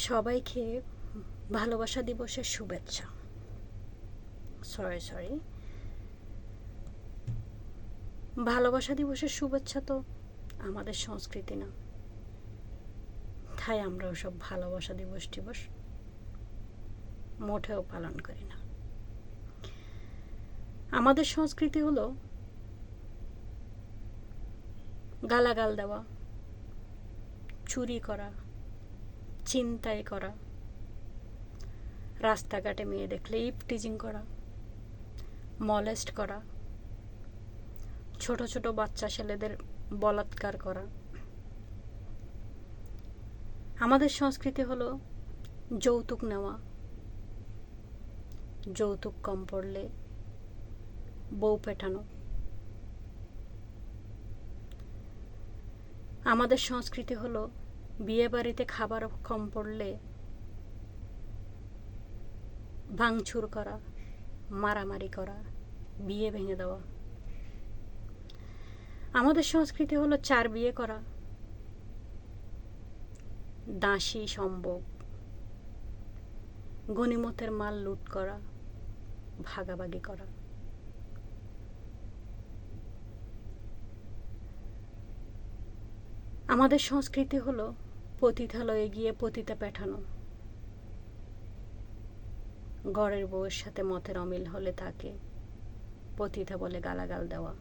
সবাইকে ভালোবাসা দিবসের শুভেচ্ছা। সরি, ভালোবাসা দিবসের শুভেচ্ছা তো আমাদের সংস্কৃতি না, তাই আমরা ওসব ভালোবাসা দিবস মোটেও পালন করি না। আমাদের সংস্কৃতি হলো গালাগাল দেওয়া, চুরি করা, ছিনতাই করা, রাস্তাঘাটে মেয়ে দেখলে ইভটিজিং করা, মলেস্ট করা, ছোট ছোট বাচ্চা ছেলেদের বলাৎকার করা। আমাদের সংস্কৃতি হলো যৌতুক নেওয়া, যৌতুক কম পড়লে বউ পেটানো। আমাদের সংস্কৃতি হলো বিয়ে বাড়িতে খাবার কম পড়লে ভাঙচুর করা, মারামারি করা, বিয়ে ভেঙে দেওয়া। আমাদের সংস্কৃতি হলো 4 বিয়ে করা, দাসী সম্ভোগ, গনিমতের মাল লুট করা, ভাগাভাগি করা। আমাদের সংস্কৃতি হলো পতিতালয়ে গিয়ে পতিতা পেটানো, ঘরের বউয়ের সাথে মতের অমিল হলে তাকে পতিতা বলে গালাগাল দেওয়া।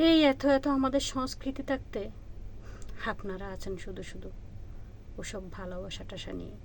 এই এত আমাদের সংস্কৃতি থাকতে আপনারা আছেন শুধু ওসব ভালোবাসা টাসা নিয়ে।